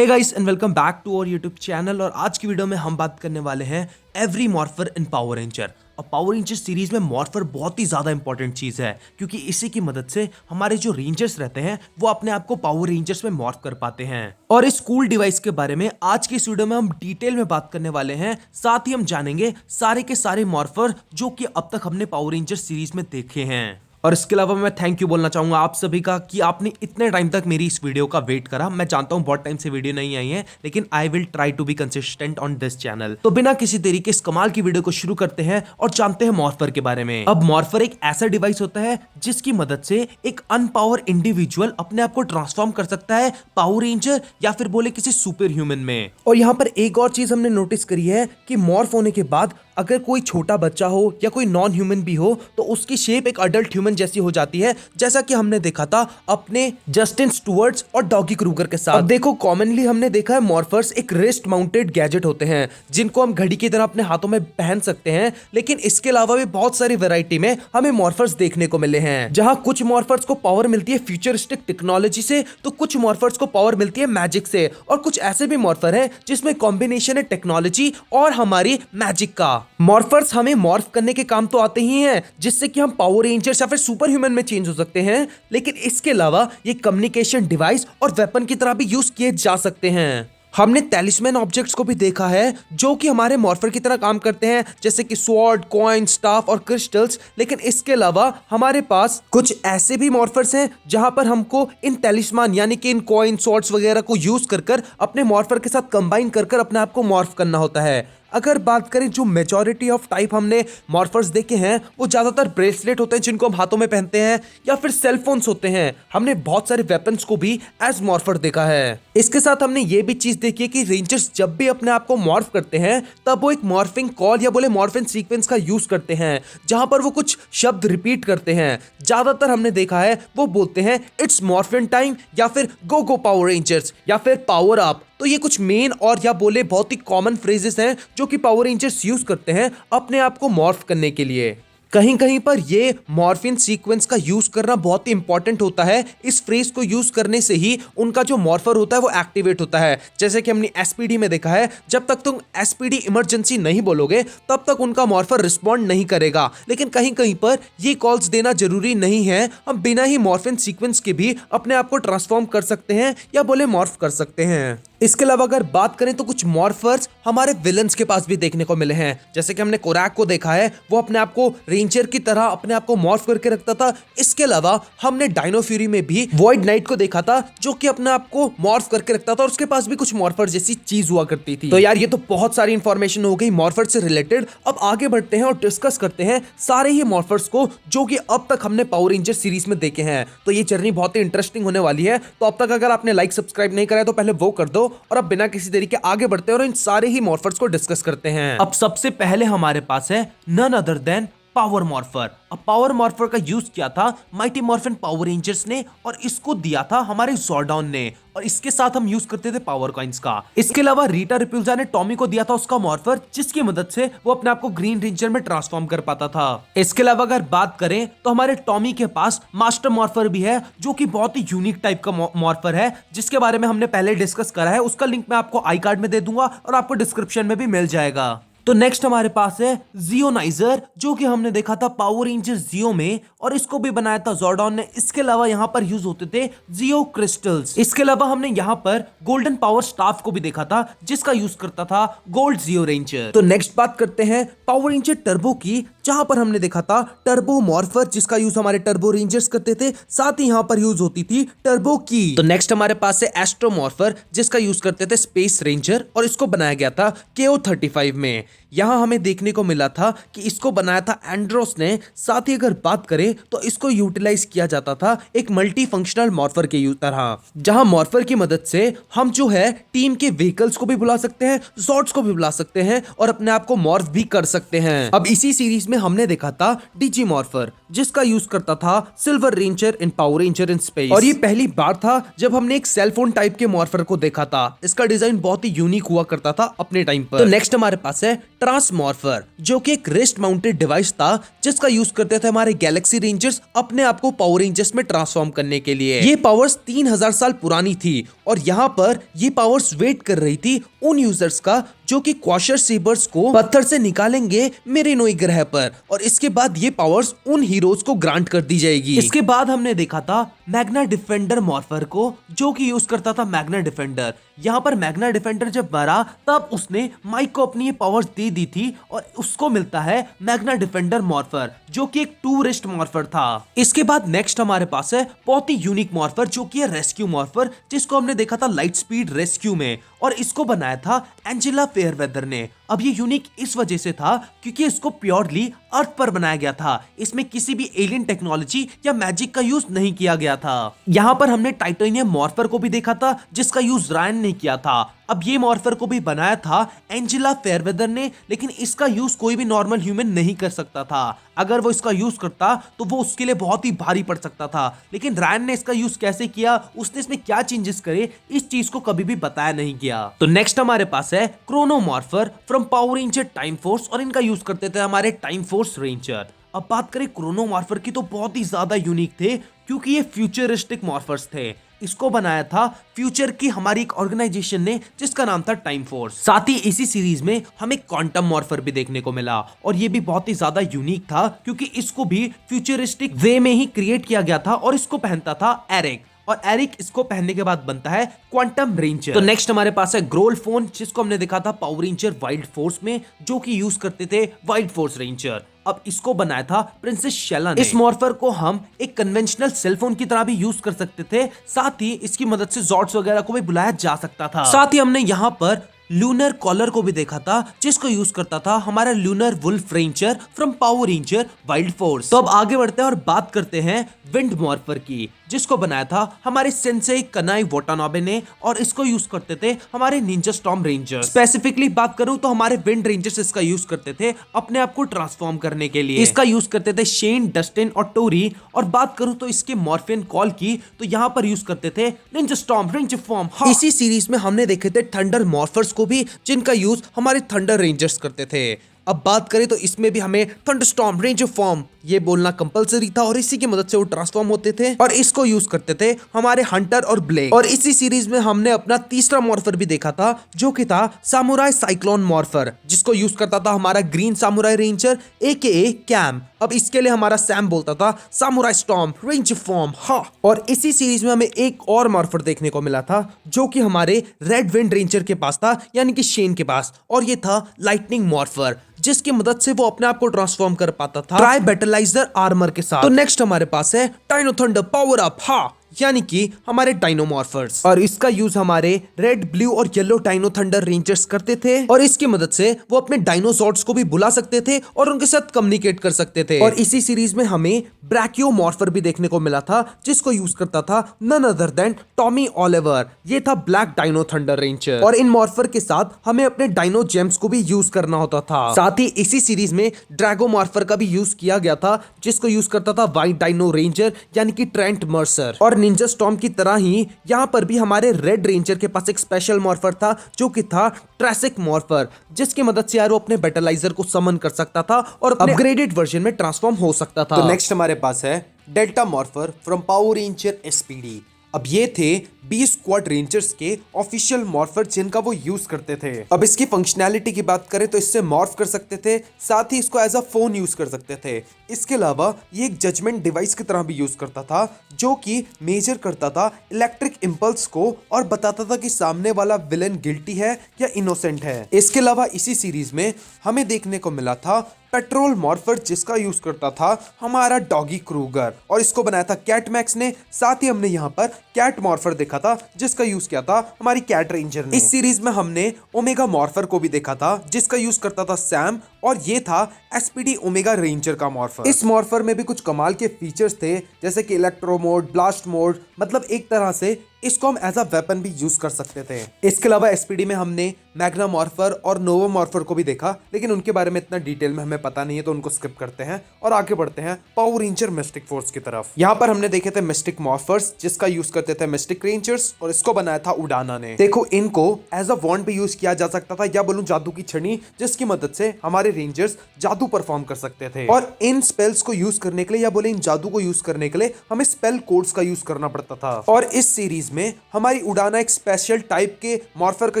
Hey guys and welcome back to our YouTube channel. और आज की वीडियो में हम बात करने वाले हैं एवरी मॉर्फर इन पावर रेंजर। और पावर रेंजर सीरीज में मॉर्फर बहुत ही ज्यादा इंपॉर्टेंट चीज है, क्योंकि इसी की मदद से हमारे जो रेंजर्स रहते हैं वो अपने आप को पावर रेंजर्स में मॉर्फ कर पाते हैं। और इस कूल डिवाइस के बारे में आज की इस वीडियो में हम डिटेल में बात करने वाले हैं। साथ ही हम जानेंगे सारे के सारे मॉर्फर जो कि अब तक हमने पावर रेंजर सीरीज में देखे हैं। और इसके अलावा मैं थैंक यू बोलना चाहूंगा आप सभी का कि आपने इतने टाइम तक मेरी इस वीडियो का वेट करा। मैं जानता हूं बहुत टाइम से वीडियो नहीं आई है, लेकिन I will try to be consistent on this channel. तो बिना किसी देरी के इस कमाल की वीडियो को शुरू करते हैं और जानते हैं मॉर्फर के बारे में। अब मॉर्फर एक ऐसा डिवाइस होता है जिसकी मदद से एक अनपावर इंडिविजुअल अपने आप को ट्रांसफॉर्म कर सकता है पावर रेंजर या फिर बोले किसी सुपर ह्यूमन में। और यहाँ पर एक और चीज हमने नोटिस करी है कि मॉर्फ होने के बाद अगर कोई छोटा बच्चा हो या कोई नॉन ह्यूमन भी हो तो उसकी शेप एक अडल्ट ह्यूमन जैसी हो जाती है, जैसा कि हमने देखा था अपने जस्टिन स्टुअर्ट्स और डॉगी क्रूगर के साथ। अब देखो कॉमनली हमने देखा है मॉर्फर्स एक रिस्ट माउंटेड गैजेट होते हैं जिनको हम घड़ी की तरह अपने हाथों में पहन सकते हैं, लेकिन इसके अलावा भी बहुत सारी वैरायटी में हमें मॉर्फर्स देखने को मिले हैं। जहां कुछ मॉर्फर्स को पावर मिलती है फ्यूचरिस्टिक टेक्नोलॉजी से, तो कुछ मॉर्फर्स को पावर मिलती है मैजिक से, और कुछ ऐसे भी मॉर्फर हैं जिसमें कॉम्बिनेशन है टेक्नोलॉजी और हमारी मैजिक का। मॉर्फर्स हमें मॉर्फ करने के काम तो आते ही हैं, जिससे कि हम पावर रेंजर्स या फिर सुपर ह्यूमन में चेंज हो सकते हैं, लेकिन इसके अलावा ये कम्युनिकेशन डिवाइस और वेपन की तरह भी यूज किए जा सकते हैं। हमने टैलिस्मैन ऑब्जेक्ट्स को भी देखा है जो कि हमारे मॉर्फर की तरह काम करते हैं, जैसे कि स्वॉर्ड, कॉइन, स्टाफ और क्रिस्टल्स। लेकिन इसके अलावा हमारे पास कुछ ऐसे भी मॉर्फर्स हैं जहां पर हमको इन टैलिस्मैन यानी कि इन कॉइन, स्वॉर्ड्स वगैरह को यूज कर अपने मॉर्फर के साथ कंबाइन कर अपने आप को मॉर्फ करना होता है। अगर बात करें जो मेजॉरिटी ऑफ टाइप हमने मॉर्फर्स देखे हैं वो ज्यादातर ब्रेसलेट होते हैं जिनको हम हाथों में पहनते हैं, या फिर सेलफोन्स होते हैं। हमने बहुत सारे वेपन्स को भी एज मॉर्फर देखा है। इसके साथ हमने ये भी चीज देखी है कि रेंजर्स जब भी अपने आप को मॉर्फ करते हैं तब वो एक मॉर्फिंग कॉल या बोले मॉर्फिंग सीक्वेंस का यूज करते हैं, जहां पर वो कुछ शब्द रिपीट करते हैं। ज्यादातर हमने देखा है वो बोलते हैं इट्स मॉर्फिन टाइम, या फिर गो गो पावर रेंजर्स, या फिर पावर अप। तो ये कुछ मेन और या बोले बहुत ही कॉमन फ्रेजेस हैं जो कि पावर रेंजर्स यूज करते हैं अपने आप को मॉर्फ करने के लिए। कहीं कहीं पर ये मॉर्फिन सीक्वेंस का यूज करना बहुत ही इंपॉर्टेंट होता है। इस फ्रेज को यूज करने से ही उनका जो मॉर्फर होता है वो एक्टिवेट होता है। जैसे कि हमने एसपीडी में देखा है, जब तक तुम एसपीडी इमरजेंसी नहीं बोलोगे तब तक उनका मॉर्फर रिस्पॉन्ड नहीं करेगा। लेकिन कहीं कहीं पर ये कॉल्स देना जरूरी नहीं है, हम बिना ही मॉर्फिन सीक्वेंस के भी अपने आप को ट्रांसफॉर्म कर सकते हैं या बोले मॉर्फ कर सकते हैं। इसके अलावा अगर बात करें तो कुछ मॉर्फर्स हमारे विलन्स के पास भी देखने को मिले हैं, जैसे कि हमने कोरैक को देखा है, वो अपने आप को रेंजर की तरह अपने आप को मॉर्फ करके रखता था। इसके अलावा हमने डायनो फ्यूरी में भी वॉइड नाइट को देखा था जो कि अपने आप को मॉर्फ करके रखता था और उसके पास भी कुछ मॉर्फर जैसी चीज हुआ करती थी। तो यार ये तो बहुत सारी इंफॉर्मेशन हो गई मॉर्फर से रिलेटेड। अब आगे बढ़ते हैं और डिस्कस करते हैं सारे ही मॉर्फर्स को जो कि अब तक हमने पावर रेंजर सीरीज में देखे हैं। तो ये जर्नी बहुत ही इंटरेस्टिंग होने वाली है। तो अब तक अगर आपने लाइक सब्सक्राइब नहीं करा है तो पहले वो कर दो, और अब बिना किसी देरी के आगे बढ़ते हैं और इन सारे ही मॉर्फर्स को डिस्कस करते हैं। अब सबसे पहले हमारे पास है none other then power morpher. अब पावर मॉर्फर का यूज किया था माइटी मॉर्फिन पावर रेंजर्स ने, और इसको दिया था हमारे ज़ोर्डॉन ने, और इसके साथ हम यूज करते थे पावर कॉइंस का। इसके अलावा रीटा रिप्यूल्जा ने टॉमी को दिया था उसका मॉर्फर, जिसकी मदद से वो अपने आप को ग्रीन रेंजर में ट्रांसफॉर्म कर पाता था। इसके अलावा अगर बात करें तो हमारे टॉमी के पास मास्टर मॉर्फर भी है जो कि बहुत ही यूनिक टाइप का मॉर्फर है, जिसके बारे में हमने पहले डिस्कस करा है। उसका लिंक मैं आपको आई कार्ड में दे दूंगा और आपको डिस्क्रिप्शन में भी मिल जाएगा। तो नेक्स्ट हमारे पास है जियोनाइजर, जो कि हमने देखा था पावर रेंजर जियो में, और इसको भी बनाया था ज़ोर्डॉन ने। इसके अलावा यहाँ पर यूज होते थे जियो क्रिस्टल्स। इसके अलावा हमने यहाँ पर गोल्डन पावर स्टाफ को भी देखा था जिसका यूज करता था गोल्ड जियो रेंजर। तो नेक्स्ट बात करते हैं पावर रेंजर टर्बो की, जहां पर हमने देखा था टर्बो मॉर्फर जिसका यूज हमारे टर्बो रेंजर्स करते थे। साथ ही यहाँ पर यूज होती थी टर्बो की। तो नेक्स्ट हमारे पास है एस्ट्रो मॉर्फर, जिसका यूज करते थे स्पेस रेंजर, और इसको बनाया गया था KO-35 में। यहाँ हमें देखने को मिला था कि इसको बनाया था एंड्रोस ने। साथ ही अगर बात करें तो इसको यूटिलाइज किया जाता था एक मल्टी फंक्शनल मॉर्फर के तरह, जहां मॉर्फर की मदद से हम जो है टीम के व्हीकल्स को भी बुला सकते हैं, ज़ॉर्ड्स को भी बुला सकते हैं और अपने आप को मॉर्फ भी कर सकते हैं। अब इसी सीरीज में हमने देखा था डिजी मॉर्फर, जिसका यूज करता था silver ranger in power ranger in space, और ये पहली बार था जब हमने एक सेलफोन टाइप के मॉर्फर को देखा था। इसका डिजाइन बहुत ही यूनिक हुआ करता था अपने टाइम पर। तो नेक्स्ट हमारे पास है ट्रांसमॉर्फर, जो कि एक रिस्ट माउंटेड डिवाइस था जिसका यूज करते थे हमारे गैलेक्सी रेंजर्स अपने आप को पावर रेंजर्स में ट्रांसफॉर्म करने के लिए। ये पावर्स 3000 साल पुरानी थी और यहाँ पर ये पावर्स वेट कर रही थी उन यूजर्स का जो कि क्वाशर सेबर्स को पत्थर से निकालेंगे मेरेनोई ग्रह पर, और इसके बाद ये पावर्स उन हीरोज को ग्रांट कर दी जाएगी। इसके बाद हमने देखा था मैग्ना डिफेंडर मॉर्फर को, जो कि यूज करता था मैग्ना डिफेंडर। यहाँ पर मैग्ना डिफेंडर जब मरा तब उसने माइक को अपनी ये पावर्स दे दी थी और उसको मिलता है मैग्ना डिफेंडर मॉर्फर, जो कि एक टूरिस्ट मॉर्फर था। इसके बाद नेक्स्ट हमारे पास है बहुत ही यूनिक मॉर्फर, जो कि है रेस्क्यू मॉर्फर, जिसको हमने देखा था लाइट स्पीड रेस्क्यू में, और इसको बनाया था एंजेला फेयरवेदर ने। अब ये यूनिक इस वजह से था क्योंकि इसको प्योरली अर्थ पर बनाया गया था, इसमें किसी भी एलियन टेक्नोलॉजी या मैजिक का यूज नहीं किया गया था। यहाँ पर हमने टाइटेनियम मॉर्फर को भी देखा था जिसका यूज रायन ने किया था। अब ये मॉर्फर को भी बनाया था एंजेला फेयरवेदर ने, लेकिन इसका यूज कोई भी नॉर्मल ह्यूमन नहीं कर सकता था। अगर वो इसका यूज करता तो वो उसके लिए बहुत ही भारी पड़ सकता था, लेकिन रायन ने इसका यूज कैसे किया, उसने इसमें क्या चेंजेस करे, इस चीज को कभी भी बताया नहीं गया। तो नेक्स्ट हमारे पास है chrono morpher from power ranger time force, और इनका यूज करते थे हमारे टाइम फोर्स रेंजर। अब बात करें क्रोनोमॉर्फर की तो बहुत ही ज्यादा यूनिक थे क्योंकि ये फ्यूचरिस्टिक मॉर्फर्स थे। इसको बनाया था फ्यूचर की हमारी एक ऑर्गेनाइजेशन ने जिसका नाम था टाइम फोर्स। साथ ही इसी सीरीज में हमें क्वांटम मॉर्फर भी देखने को मिला, और ये भी बहुत ही ज्यादा यूनिक था क्योंकि इसको भी फ्यूचरिस्टिक वे में ही क्रिएट किया गया था, और इसको पहनता था एरिक, और एरिक इसको पहनने के बाद बनता है क्वांटम रेंजर। तो नेक्स्ट हमारे पास है ग्रोल फोन, जिसको हमने देखा था पावर रेंजर वाइल्ड फोर्स में, जो कि यूज करते थे वाइल्ड फोर्स रेंजर। अब इसको बनाया था प्रिंसेस शेला ने। इस मॉर्फर को हम एक कन्वेंशनल सेलफोन की तरह भी यूज कर सकते थे, साथ ही इसकी मदद से जॉर्ड्स वगैरह को भी बुलाया जा सकता था। साथ ही हमने यहाँ पर लूनर कॉलर को भी देखा था, जिसको यूज करता था हमारा lunar wolf ranger from power ranger wild force. तो अब आगे बढ़ते हैं और बात करते हैं विंड मॉर्फर की, जिसको बनाया था हमारे सेंसेई कनाई वाटानाबे ने, और इसको यूज करते थे हमारे निंजा स्टॉर्म रेंजर्स। स्पेसिफिकली बात करूं तो हमारे विंड रेंजर्स इसका यूज करते थे अपने आप को ट्रांसफॉर्म करने के लिए। इसका यूज करते थे शेन, डस्टिन और टोरी। और बात करूं तो इसके मॉर्फियन कॉल की, तो यहाँ पर यूज करते थे निंजा स्टॉर्म रेंजर फॉर्म। इसी सीरीज में हमने देखे थे थंडर मॉर्फर्स को भी, जिनका यूज हमारे थंडर रेंजर्स करते थे। अब बात करें तो इसमें भी हमें थंडरस्टॉर्म रेंजर फॉर्म ये बोलना कंपलसरी था, और इसी की मदद से वो ट्रांसफॉर्म होते थे, और इसको यूज करते थे हमारे हंटर और ब्लेक। और इसी सीरीज में हमने अपना तीसरा मॉर्फर भी देखा था, जो कि था सामुराई साइक्लोन मॉर्फर, जिसको यूज करता था हमारा green samurai ranger AKA Cam. अब इसके लिए हमारा सैम बोलता था सामुराई स्टॉर्म रेंजर फॉर्म। हाँ, और इसी सीरीज में हमें एक और मॉर्फर देखने को मिला था, जो कि हमारे रेड विंड रेंजर के पास था, यानी कि शेन के पास, और ये था लाइटनिंग मॉर्फर, जिसकी मदद से वो अपने आप को ट्रांसफॉर्म कर पाता था ट्राई बैटलाइजर आर्मर के साथ। तो नेक्स्ट हमारे पास है डायनो थंडर पावर अप, हाँ, यानी कि हमारे डायनोमॉर्फर्स, और इसका यूज हमारे रेड, ब्लू और येलो डायनो थंडर रेंजर्स करते थे, और इसकी मदद से वो अपने डायनोसॉर्ड्स को भी बुला सकते थे और उनके साथ कम्युनिकेट कर सकते थे। और इसी सीरीज में हमें ब्रैकियोमॉर्फर भी देखने को मिला था, जिसको यूज करता था none other than Tommy Oliver. ये था ब्लैक डायनो थंडर रेंजर, और इन मॉर्फर के साथ हमें अपने डायनो जेम्स को भी यूज करना होता था। साथ ही इसी सीरीज में ड्रैगोमॉर्फर का भी यूज किया गया था, जिसको यूज करता था व्हाइट डायनो रेंजर, यानी कि ट्रेंट मर्सर। और निंजा स्टॉर्म की तरह ही यहाँ पर भी हमारे रेड रेंजर के पास एक स्पेशल मॉर्फर था, जो कि था ट्रैसिक मॉर्फर, जिसकी मदद से यार वो अपने बैटलाइजर को समन कर सकता था और अपग्रेडेड वर्जन में ट्रांसफॉर्म हो सकता था। तो नेक्स्ट हमारे पास है delta morpher from power ranger SPD। अब ये थे 20 स्क्वाड रेंजर्स के ऑफिशियल मॉर्फर, जिनका वो यूज करते थे। अब इसकी फंक्शनैलिटी की बात करें तो इससे मॉर्फ कर सकते थे, साथ ही इसको एज अ फोन यूज कर सकते थे। इसके अलावा ये एक जजमेंट डिवाइस की तरह भी यूज करता था, जो कि मेजर करता था इलेक्ट्रिक इंपल्स को और बताता था कि सामने वाला विलन गिल्टी है या इनोसेंट है। इसके अलावा इसी सीरीज में हमें देखने को मिला था पेट्रोल मॉर्फर, जिसका यूज करता था हमारा डॉगी क्रूगर, और इसको बनाया था कैट मैक्स ने। साथ ही हमने यहाँ पर कैट मॉर्फर देखा था, जिसका यूज किया था हमारी कैट रेंजर ने। इस सीरीज में हमने ओमेगा मॉर्फर को भी देखा था, जिसका यूज करता था सैम, और ये था SPD ओमेगा रेंजर का मॉर्फर। इस मॉर्फर में भी कुछ कमाल के फीचर्स थे, जैसे कि इलेक्ट्रो मोड, ब्लास्ट मोड, मतलब एक तरह से इसको हम एज अ वेपन भी यूज कर सकते थे। इसके अलावा SPD में हमने मैग्ना मॉर्फर और नोवा मॉर्फर को भी देखा, लेकिन उनके बारे में इतना डिटेल में हमें पता नहीं है, तो उनको स्किप करते हैं और आगे बढ़ते हैं पावर रेंजर मिस्टिक फोर्स की तरफ। यहाँ पर हमने देखे थे मिस्टिक मॉर्फर्स, जिसका यूज करते थे मिस्टिक रेंजर्स और इसको बनाया था उडाना ने। देखो इनको एज अ वॉन्ड भी यूज किया जा सकता था या बोलूं जादू की छड़ी, जिसकी मदद से हमारे रेंजर्स जादू परफॉर्म कर सकते थे। और इन स्पेल्स को यूज करने के लिए या बोले इन जादू को यूज करने के लिए हमें स्पेल कोड्स का यूज करना पड़ता था। और इस सीरीज में हमारी उडाना एक स्पेशल टाइप के मॉर्फर का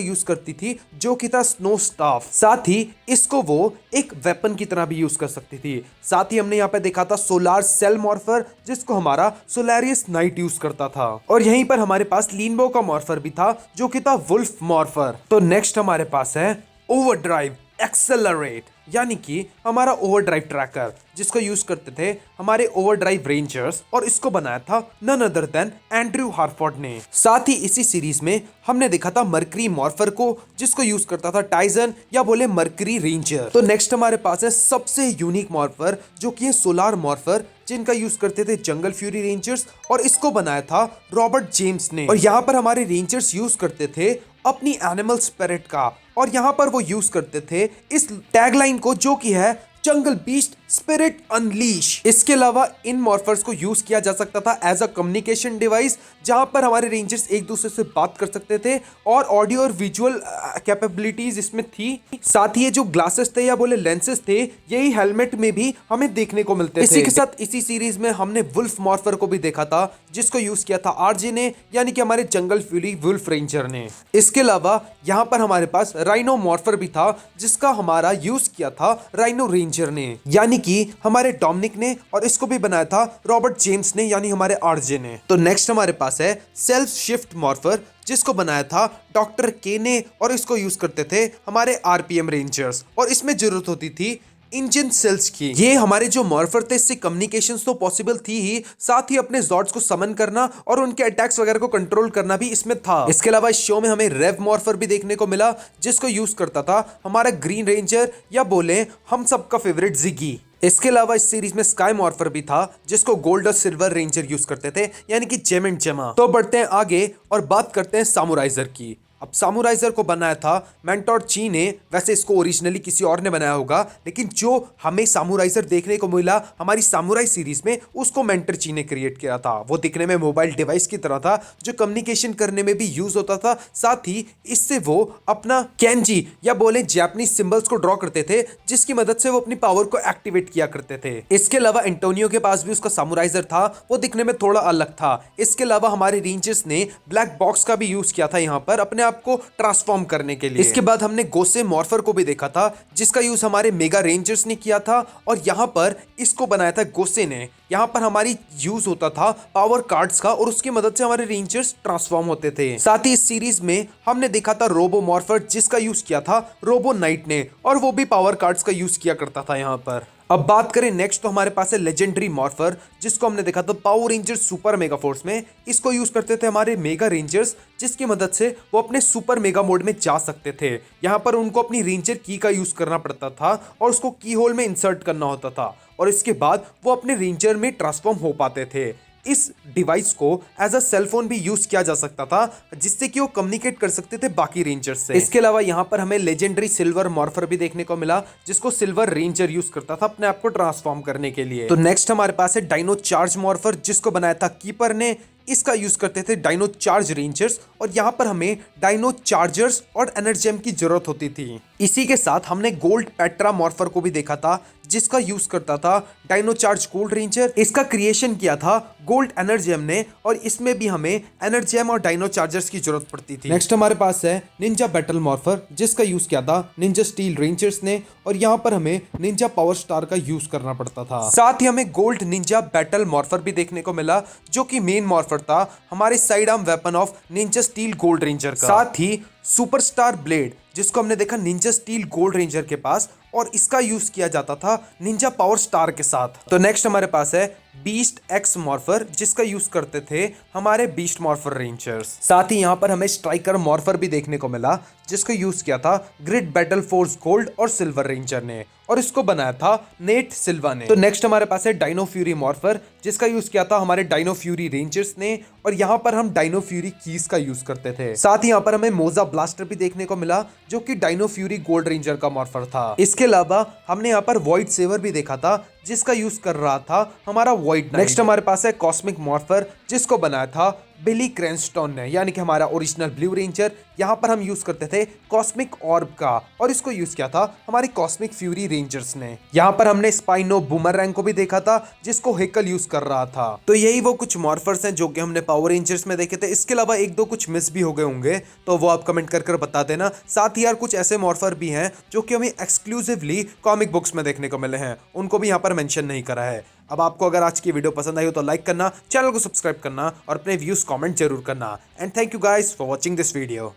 यूज करती थी जो कि था स्नो स्टाफ। साथ ही इसको वो एक वेपन की तरह भी यूज कर सकती थी। साथ ही हमने यहाँ पे देखा था सोलार सेल मॉर्फर, जिसको हमारा सोलारियस नाइट यूज करता था। और यहीं पर हमारे पास लीनबो का मॉर्फर भी था जो कि था वुल्फ मॉर्फर। तो नेक्स्ट हमारे पास है ओवरड्राइव एक्सेलरेट, यानी कि हमारा ओवरड्राइव ट्रैकर, जिसको यूज करते थे हमारे ओवरड्राइव रेंजर्स और इसको बनाया था नन अदर देन एंड्रयू हारफोर्ड ने। साथ ही इसी सीरीज में हमने देखा था मर्करी मॉर्फर को, जिसको यूज करता था टाइजन या बोले मर्करी रेंजर। तो नेक्स्ट हमारे पास है सबसे यूनिक मॉर्फर जो कि है सोलार मॉर्फर, जिनका यूज करते थे जंगल फ्यूरी रेंजर्स और इसको बनाया था रॉबर्ट जेम्स ने। और यहाँ पर हमारे रेंजर्स यूज करते थे अपनी एनिमल स्पिरिट का, और यहाँ पर वो यूज करते थे इस टैगलाइन को जो कि है जंगल बीस्ट स्पिरिट अनलीश। इसके अलावा इन मॉर्फर्स को यूज किया जा सकता था एज अ कम्युनिकेशन डिवाइस, जहां पर हमारे रेंजर्स एक दूसरे से बात कर सकते थे और ऑडियो और विजुअल कैपेबिलिटीज इसमें थी। साथ ही ये जो ग्लासेस थे या बोले लेंसेज थे, यही हेलमेट में भी हमें देखने को मिलते थे। इसी के साथ इसी सीरीज में हमने वुल्फ मॉर्फर को भी देखा था, जिसको यूज किया था आरजे ने, यानी कि हमारे जंगल फ्यूरी वुल्फ रेंजर ने। इसके अलावा यहाँ पर हमारे पास राइनो मॉर्फर भी था, जिसका हमारा यूज किया था राइनो रेंजर ने, यानी कि हमारे डोमिनिक ने, और इसको भी बनाया था रॉबर्ट जेम्स ने, यानी हमारे आरजे ने। तो नेक्स्ट हमारे पास है सेल्फ शिफ्ट मॉर्फर, जिसको बनाया था डॉक्टर के ने, और इसको यूज करते थे हमारे आरपीएम रेंजर्स, और इसमें जरूरत होती थी इंजन सेल्स की। ये हमारे जो मॉर्फर थे इससे कम्युनिकेशंस तो पॉसिबल थी ही, साथ ही अपने जॉर्ड्स को समन करना और उनके अटैक्स वगैरह को कंट्रोल करना भी इसमें था। इसके अलावा इस शो में हमें रेव मॉर्फर भी देखने को मिला, जिसको यूज करता था हमारा ग्रीन रेंजर या बोले हम सबका फेवरेट जिगी। इसके अलावा इस सीरीज में स्काई मॉर्फर भी था, जिसको गोल्ड और सिल्वर रेंजर यूज करते थे, यानी कि जेम एंड जेमा। तो बढ़ते हैं आगे और बात करते हैं सामुराइजर की। अब सामुराइजर को बनाया था मेंटोर ची ने, वैसे इसको ओरिजिनली किसी और ने बनाया होगा, लेकिन जो हमें सामुराइजर देखने को मिला हमारी सामुराई सीरीज में, उसको मेंटर ची ने क्रिएट किया था। वो दिखने में मोबाइल डिवाइस की तरह था जो कम्युनिकेशन करने में भी यूज होता था, साथ ही इससे वो अपना कैंजी या बोले जापानीज सिंबल्स को ड्रॉ करते थे, जिसकी मदद से वो अपनी पावर को एक्टिवेट किया करते थे। इसके अलावा एंटोनियो के पास भी उसका सामुराइजर था, वो दिखने में थोड़ा अलग था। इसके अलावा हमारे रेंजर्स ने ब्लैक बॉक्स का भी यूज किया था यहाँ पर अपने को ट्रांसफॉर्म करने के लिए। इसके बाद हमने गोसे मॉर्फर को भी देखा था, जिसका यूज हमारे मेगा रेंजर्स ने किया था, और यहाँ पर इसको बनाया था गोसे ने। यहाँ पर हमारी यूज होता था पावर कार्ड्स का, और उसकी मदद से हमारे रेंजर्स ट्रांसफॉर्म होते थे। साथ ही इस सीरीज में हमने देखा था रोबो मॉर्फर, जिसका यूज किया था रोबो नाइट ने, और वो भी पावर कार्ड्स का यूज किया करता था यहाँ पर। अब बात करें नेक्स्ट, तो हमारे पास है लेजेंडरी मॉर्फर, जिसको हमने देखा था power rangers super mega force में। इसको यूज करते थे हमारे मेगा रेंजर्स, जिसकी मदद से वो अपने सुपर मेगा मोड में जा सकते थे। यहाँ पर उनको अपनी रेंजर की का यूज करना पड़ता था और उसको की होल में इंसर्ट करना होता था, और इसके बाद वो अपने रेंजर में ट्रांसफॉर्म हो पाते थे। इस डिवाइस को एज अ सेलफोन भी यूज किया जा सकता था, जिससे कि वो कम्युनिकेट कर सकते थे बाकी रेंजर्स से। इसके अलावा यहाँ पर हमें लेजेंडरी सिल्वर मॉर्फर भी देखने को मिला, जिसको सिल्वर रेंजर यूज करता था अपने आप को ट्रांसफॉर्म करने के लिए। तो नेक्स्ट हमारे पास है डायनो चार्ज मॉर्फर, जिसको बनाया था कीपर ने। इसका यूज करते थे डायनो चार्ज रेंजर्स, और यहाँ पर हमें डायनो चार्जर्स और एनर्जेम की जरूरत होती थी। इसी के साथ हमने गोल्ड पेट्रा मॉर्फर को भी देखा था, जिसका यूज करता था डायनो चार्ज गोल्ड रेंजर। इसका क्रिएशन किया था गोल्ड एनर्जेम ने, और इसमें भी हमें एनर्जेम और डायनो चार्जर्स की जरूरत पड़ती थी। नेक्स्ट हमारे पास है निंजा बैटल मॉर्फर, जिसका यूज किया था निंजा स्टील रेंजर्स ने, और यहाँ पर हमें निंजा पावर स्टार का यूज करना पड़ता था। साथ ही हमें गोल्ड निंजा बैटल मॉर्फर भी देखने को मिला, जो कि मेन मॉर्फर था हमारे side arm weapon of Ninja steel gold ranger का। साथ ही सुपरस्टार ब्लेड, जिसको हमने देखा निंजा स्टील गोल्ड रेंजर के पास, और इसका यूज किया जाता था निंजा पावर स्टार के साथ। तो नेक्स्ट हमारे पास है बीस्ट एक्स मॉर्फर, जिसका यूज करते थे हमारे बीस्ट मॉर्फर रेंजर्स। साथ ही यहाँ पर हमें स्ट्राइकर मॉर्फर भी देखने को मिला, जिसको यूज किया था ग्रिड बैटल फोर्स गोल्ड और सिल्वर रेंजर ने, और इसको बनाया था नेट सिल्वा ने। तो नेक्स्ट हमारे पास है डायनो फ्यूरी मॉर्फर, जिसका यूज किया था हमारे डायनो फ्यूरी रेंजर्स ने, और यहाँ पर हम डायनो फ्यूरी कीज का यूज करते थे। साथ ही यहाँ पर हमें मोजा ब्लास्टर भी देखने को मिला, जो कि डायनो फ्यूरी गोल्ड रेंजर का मॉर्फर था। इसके अलावा हमने यहाँ पर वॉइड सेवर भी देखा था, जिसका यूज कर रहा था हमारा व्हाइट। नेक्स्ट हमारे पास है कॉस्मिक मॉर्फर, जिसको बनाया था बिली क्रैनस्टन ने, यानी कि हमारा ओरिजिनल ब्लू रेंजर। यहाँ पर हम यूज करते थे कॉस्मिक ऑर्ब का, और इसको यूज किया था हमारे कॉस्मिक फ्यूरी रेंजर्स ने। यहाँ पर हमने स्पाइनो बूमरैंग को भी देखा था, जिसको हेकल यूज कर रहा था। तो यही वो कुछ मॉर्फर्स हैं जो कि हमने पावर रेंजर्स में देखे थे। इसके अलावा एक दो कुछ मिस भी हो गए होंगे, तो वो आप कमेंट कर बता देना। साथ ही यार कुछ ऐसे मॉर्फर भी हैं जो कि हमें एक्सक्लूसिवली कॉमिक बुक्स में देखने को मिले हैं, उनको भी यहाँ पर मेंशन नहीं करा है। अब आपको अगर आज की वीडियो पसंद आई हो तो लाइक करना, चैनल को सब्सक्राइब करना और अपने व्यूज कमेंट जरूर करना। And thank you guys for watching this video.